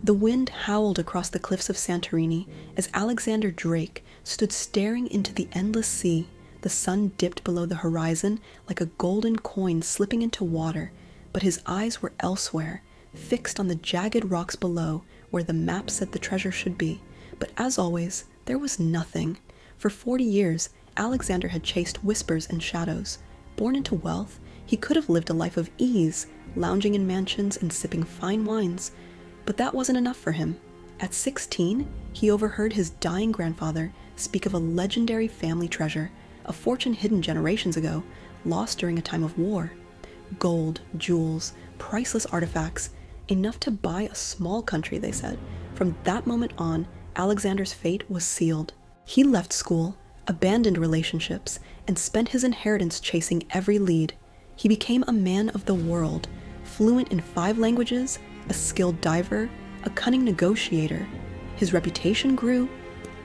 The wind howled across the cliffs of Santorini as Alexander Drake stood staring into the endless sea. The sun dipped below the horizon like a golden coin slipping into water, but his eyes were elsewhere, fixed on the jagged rocks below where the map said the treasure should be. But as always, there was nothing. For 40 years, Alexander had chased whispers and shadows. Born into wealth, he could have lived a life of ease, lounging in mansions and sipping fine wines. But that wasn't enough for him. At 16, he overheard his dying grandfather speak of a legendary family treasure, a fortune hidden generations ago, lost during a time of war. Gold, jewels, priceless artifacts, enough to buy a small country, they said. From that moment on, Alexander's fate was sealed. He left school, abandoned relationships, and spent his inheritance chasing every lead. He became a man of the world, fluent in 5 languages, a skilled diver, a cunning negotiator. His reputation grew.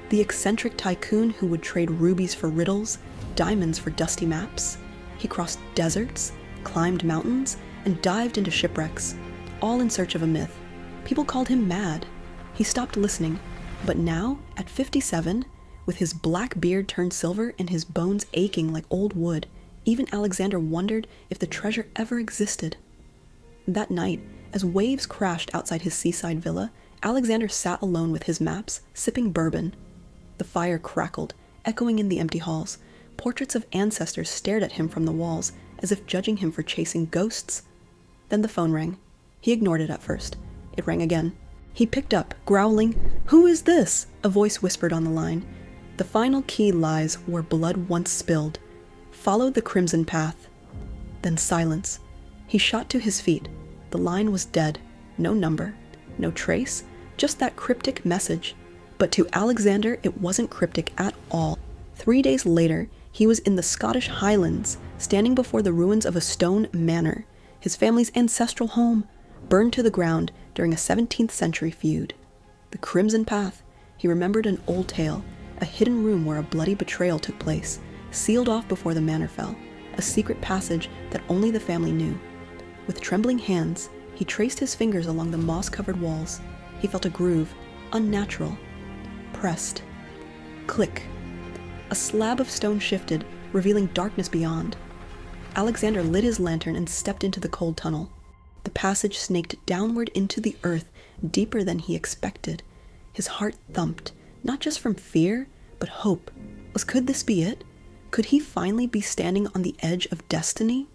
The eccentric tycoon who would trade rubies for riddles, diamonds for dusty maps. He crossed deserts, climbed mountains, and dived into shipwrecks, all in search of a myth. People called him mad. He stopped listening, but now, at 57, with his black beard turned silver and his bones aching like old wood, even Alexander wondered if the treasure ever existed. That night, as waves crashed outside his seaside villa, Alexander sat alone with his maps, sipping bourbon. The fire crackled, echoing in the empty halls. Portraits of ancestors stared at him from the walls, as if judging him for chasing ghosts. Then the phone rang. He ignored it at first. It rang again. He picked up, growling, "Who is this?" A voice whispered on the line. The final key lies where blood once spilled. Follow the crimson path. Then silence. He shot to his feet. The line was dead. No number, no trace, just that cryptic message. But to Alexander, it wasn't cryptic at all. 3 days later, he was in the Scottish Highlands, standing before the ruins of a stone manor, his family's ancestral home, burned to the ground during a 17th century feud. The Crimson Path. He remembered an old tale, a hidden room where a bloody betrayal took place, sealed off before the manor fell, a secret passage that only the family knew. With trembling hands, he traced his fingers along the moss-covered walls. He felt a groove, unnatural. Pressed. Click. A slab of stone shifted, revealing darkness beyond. Alexander lit his lantern and stepped into the cold tunnel. The passage snaked downward into the earth, deeper than he expected. His heart thumped, not just from fear, but hope. Could this be it? Could he finally be standing on the edge of destiny?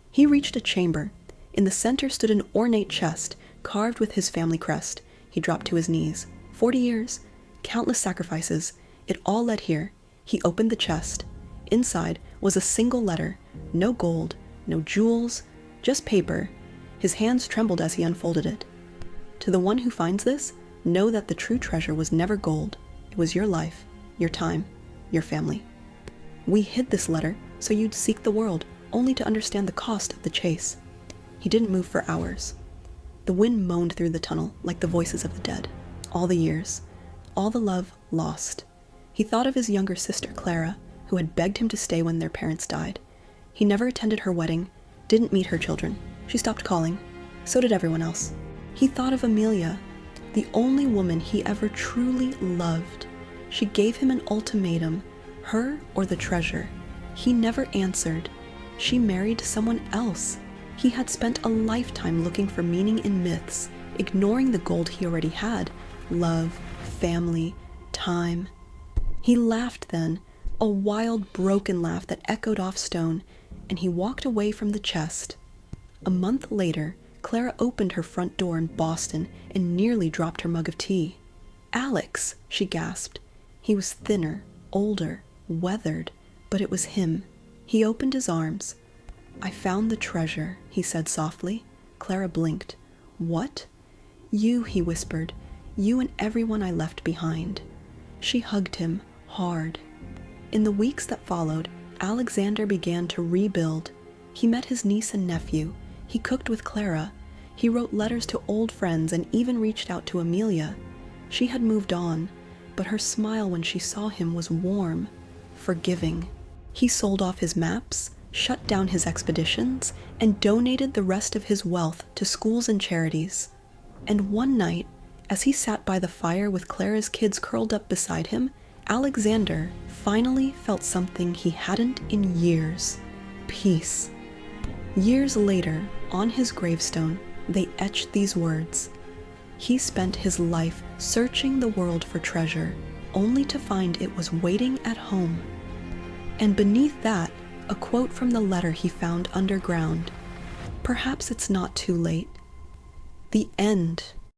He reached a chamber. In the center stood an ornate chest, carved with his family crest. He dropped to his knees. 40 years, countless sacrifices, it all led here. He opened the chest. Inside was a single letter, no gold, no jewels, just paper. His hands trembled as he unfolded it. To the one who finds this, know that the true treasure was never gold. It was your life, your time, your family. We hid this letter so you'd seek the world, only to understand the cost of the chase. He didn't move for hours. The wind moaned through the tunnel like the voices of the dead. All the years, all the love lost. He thought of his younger sister, Clara, who had begged him to stay when their parents died. He never attended her wedding, didn't meet her children. She stopped calling. So did everyone else. He thought of Amelia, the only woman he ever truly loved. She gave him an ultimatum, her or the treasure. He never answered. She married someone else. He had spent a lifetime looking for meaning in myths, ignoring the gold he already had, love, family, time. He laughed then, a wild, broken laugh that echoed off stone, and he walked away from the chest. A month later, Clara opened her front door in Boston and nearly dropped her mug of tea. "Alex," she gasped. He was thinner, older, weathered, but it was him. He opened his arms. "I found the treasure," he said softly. Clara blinked. "What?" "You," he whispered. "You and everyone I left behind." She hugged him, hard. In the weeks that followed, Alexander began to rebuild. He met his niece and nephew. He cooked with Clara. He wrote letters to old friends and even reached out to Amelia. She had moved on, but her smile when she saw him was warm, forgiving. He sold off his maps, shut down his expeditions, and donated the rest of his wealth to schools and charities. And one night, As he sat by the fire with Clara's kids curled up beside him, Alexander finally felt something he hadn't in years: peace. Years later, on his gravestone, they etched these words: "He spent his life searching the world for treasure, only to find it was waiting at home." And beneath that, a quote from the letter he found underground: "Perhaps it's not too late. The end